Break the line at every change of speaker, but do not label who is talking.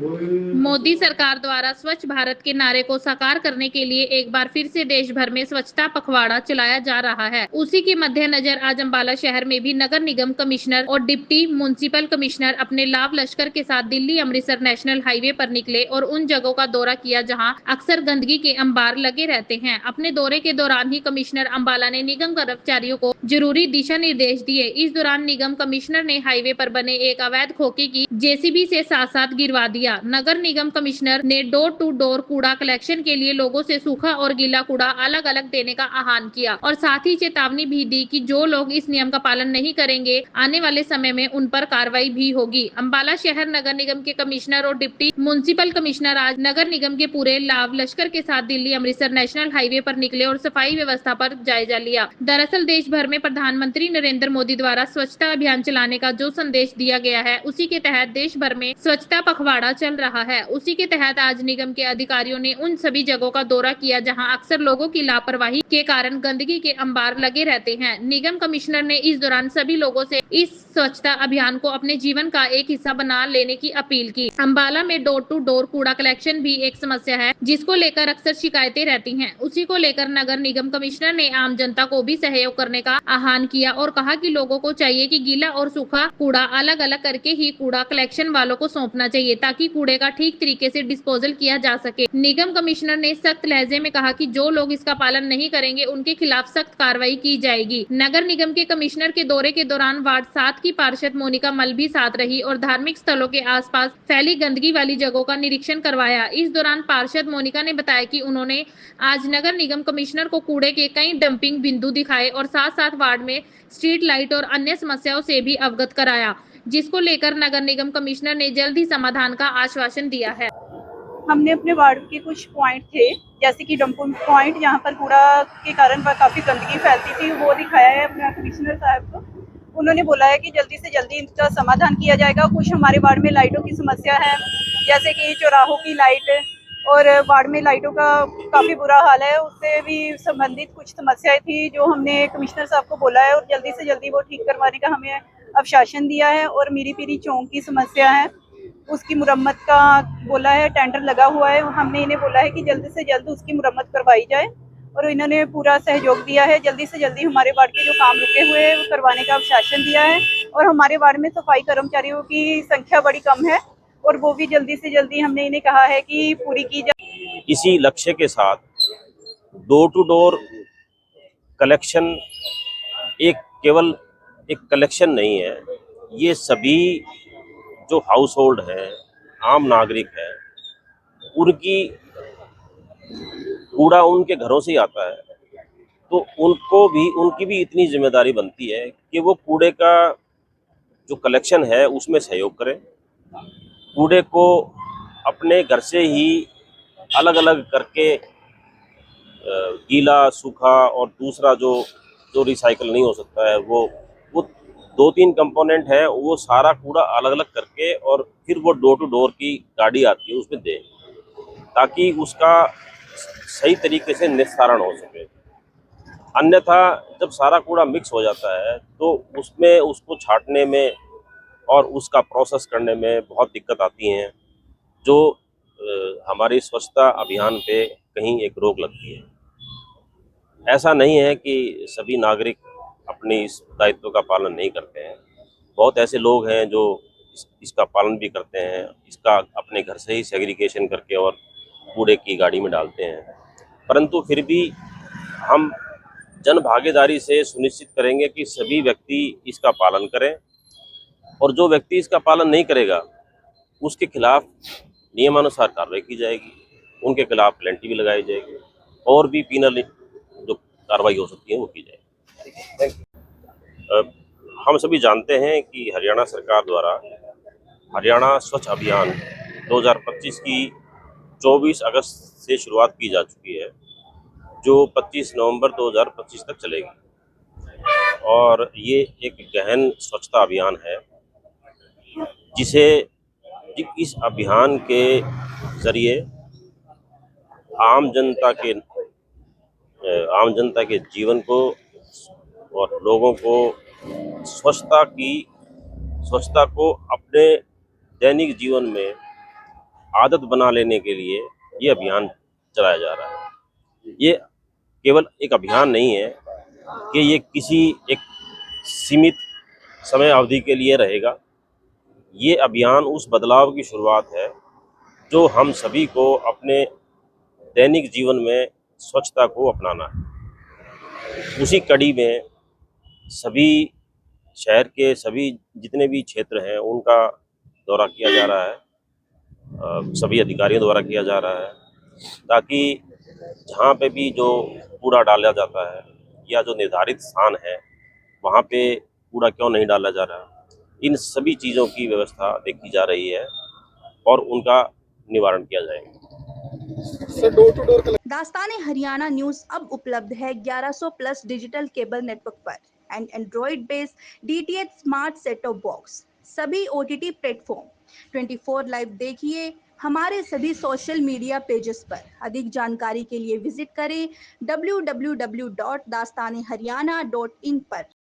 मोदी सरकार द्वारा स्वच्छ भारत के नारे को साकार करने के लिए एक बार फिर से देश भर में स्वच्छता पखवाड़ा चलाया जा रहा है। उसी के मद्देनजर आज अम्बाला शहर में भी नगर निगम कमिश्नर और डिप्टी म्युनिसिपल कमिश्नर अपने लाव लश्कर के साथ दिल्ली अमृतसर नेशनल हाईवे पर निकले और उन जगहों का दौरा किया जहां अक्सर गंदगी के अंबार लगे रहते हैं। अपने दौरे के दौरान ही कमिश्नर अम्बाला ने निगम कर्मचारियों को जरूरी दिशा निर्देश दिए। इस दौरान निगम कमिश्नर ने हाईवे पर बने एक अवैध खोखे की जेसीबी से साथ साथ गिरवा दिया। नगर निगम कमिश्नर ने डोर टू डोर कूड़ा कलेक्शन के लिए लोगों से सूखा और गीला कूड़ा अलग अलग देने का आह्वान किया और साथ ही चेतावनी भी दी कि जो लोग इस नियम का पालन नहीं करेंगे आने वाले समय में उन पर कार्रवाई भी होगी। अम्बाला शहर नगर निगम के कमिश्नर और डिप्टी म्युनिसिपल कमिश्नर आज नगर निगम के पूरे लाव लश्कर के साथ दिल्ली अमृतसर नेशनल हाईवे पर निकले और सफाई व्यवस्था पर जायजा लिया। दरअसल देश भर में प्रधानमंत्री नरेंद्र मोदी द्वारा स्वच्छता अभियान चलाने का जो संदेश दिया गया है, उसी के तहत देश भर में स्वच्छता पखवाड़ा चल रहा है। उसी के तहत आज निगम के अधिकारियों ने उन सभी जगहों का दौरा किया जहां अक्सर लोगों की लापरवाही के कारण गंदगी के अंबार लगे रहते हैं। निगम कमिश्नर ने इस दौरान सभी लोगों से इस स्वच्छता अभियान को अपने जीवन का एक हिस्सा बना लेने की अपील की। अम्बाला में डोर टू डोर कूड़ा कलेक्शन भी एक समस्या है जिसको लेकर अक्सर शिकायतें रहती हैं। उसी को लेकर नगर निगम कमिश्नर ने आम जनता को भी सहयोग करने का आह्वान किया और कहा कि लोगों को चाहिए कि गीला और सूखा कूड़ा अलग अलग करके ही कूड़ा कलेक्शन वालों को सौंपना चाहिए ताकि कूड़े का ठीक तरीके से डिस्पोजल किया जा सके। निगम कमिश्नर ने सख्त लहजे में कहा कि जो लोग इसका पालन नहीं करेंगे उनके खिलाफ सख्त कार्रवाई की जाएगी। नगर निगम के कमिश्नर के दौरे के दौरान वार्ड 7 की पार्षद मोनिका मल भी साथ रही और धार्मिक स्थलों के आसपास फैली गंदगी वाली जगहों का निरीक्षण करवाया। इस दौरान पार्षद मोनिका ने बताया कि उन्होंने आज नगर निगम कमिश्नर को कूड़े के कई डंपिंग बिंदु दिखाए और साथ साथ वार्ड में स्ट्रीट लाइट और अन्य समस्याओं से भी अवगत कराया, जिसको लेकर नगर निगम कमिश्नर ने जल्द ही समाधान का आश्वासन दिया है।
हमने अपने वार्ड के कुछ पॉइंट थे, जैसे कि डंपिंग पॉइंट जहाँ पर कूड़ा के कारण काफ़ी गंदगी फैलती थी, वो दिखाया है अपने कमिश्नर साहब को। उन्होंने बोला है कि जल्दी से जल्दी इनका समाधान किया जाएगा। कुछ हमारे वार्ड में लाइटों की समस्या है, जैसे कि चौराहों की लाइट और वार्ड में लाइटों का काफ़ी बुरा हाल है, उससे भी संबंधित कुछ समस्याएं थी जो हमने कमिश्नर साहब को बोला है और जल्दी से जल्दी वो ठीक करवाने का हमें आश्वासन दिया है। और मीरी पीरी चौक की समस्या है, उसकी मुरम्मत का बोला है, टेंडर लगा हुआ है। हमने इन्हें बोला है कि जल्दी से जल्द उसकी मुरम्मत करवाई जाए और इन्होंने पूरा सहयोग दिया है। जल्दी से जल्दी हमारे वार्ड के जो काम रुके हुए हैं वो करवाने का आश्वासन दिया है। और हमारे वार्ड में सफाई कर्मचारियों की संख्या बड़ी कम है और वो भी जल्दी से जल्दी हमने इन्हें कहा है कि पूरी की जाए।
इसी लक्ष्य के साथ डोर टू डोर कलेक्शन केवल एक कलेक्शन नहीं है, ये सभी जो हाउस होल्ड है, आम नागरिक है, उनकी कूड़ा उनके घरों से ही आता है, तो उनकी भी इतनी जिम्मेदारी बनती है कि वो कूड़े का जो कलेक्शन है उसमें सहयोग करें। कूड़े को अपने घर से ही अलग अलग करके गीला, सूखा और दूसरा जो रिसाइकल नहीं हो सकता है, वो 2-3 कंपोनेंट है, वो सारा कूड़ा अलग अलग करके और फिर वो डोर टू डोर की गाड़ी आती है उसमें दें, ताकि उसका सही तरीके से निस्तारण हो सके। अन्यथा जब सारा कूड़ा मिक्स हो जाता है तो उसमें उसको छांटने में और उसका प्रोसेस करने में बहुत दिक्कत आती हैं, जो हमारी स्वच्छता अभियान पे कहीं एक रोक लगती है। ऐसा नहीं है कि सभी नागरिक अपने इस दायित्व का पालन नहीं करते हैं। बहुत ऐसे लोग हैं जो इसका पालन भी करते हैं, इसका अपने घर से ही सेग्रीगेशन करके और कूड़े की गाड़ी में डालते हैं। परंतु फिर भी हम जन भागीदारी से सुनिश्चित करेंगे कि सभी व्यक्ति इसका पालन करें और जो व्यक्ति इसका पालन नहीं करेगा उसके खिलाफ नियमानुसार कार्रवाई की जाएगी, उनके खिलाफ पेनल्टी भी लगाई जाएगी और भी पीनल जो कार्रवाई हो सकती है वो की जाएगी। हम सभी जानते हैं कि हरियाणा सरकार द्वारा हरियाणा स्वच्छ अभियान 2025 की 24 अगस्त से शुरुआत की जा चुकी है, जो 25 नवंबर 2025 तक चलेगी और ये एक गहन स्वच्छता अभियान है, जिसे इस अभियान के ज़रिए आम जनता के जीवन को और लोगों को स्वच्छता को अपने दैनिक जीवन में आदत बना लेने के लिए ये अभियान चलाया जा रहा है। ये केवल एक अभियान नहीं है कि ये किसी एक सीमित समय अवधि के लिए रहेगा। ये अभियान उस बदलाव की शुरुआत है जो हम सभी को अपने दैनिक जीवन में स्वच्छता को अपनाना है। उसी कड़ी में सभी शहर के सभी जितने भी क्षेत्र हैं उनका दौरा किया जा रहा है, सभी अधिकारियों द्वारा किया जा रहा है, ताकि जहाँ पे भी जो कूड़ा डाला जाता है या जो निर्धारित स्थान है वहाँ पे कूड़ा क्यों नहीं डाला जा रहा, इन सभी चीज़ों की व्यवस्था देखी जा रही है और उनका निवारण किया जाएगा।
दास्तान हरियाणा न्यूज अब उपलब्ध है 1100 प्लस डिजिटल केबल नेटवर्क पर and Android based DTH smart set top box, सभी OTT प्लेटफॉर्म 24 लाइव देखिए हमारे सभी सोशल मीडिया पेजेस पर। अधिक जानकारी के लिए विजिट करें www.dastaneharyana.in पर।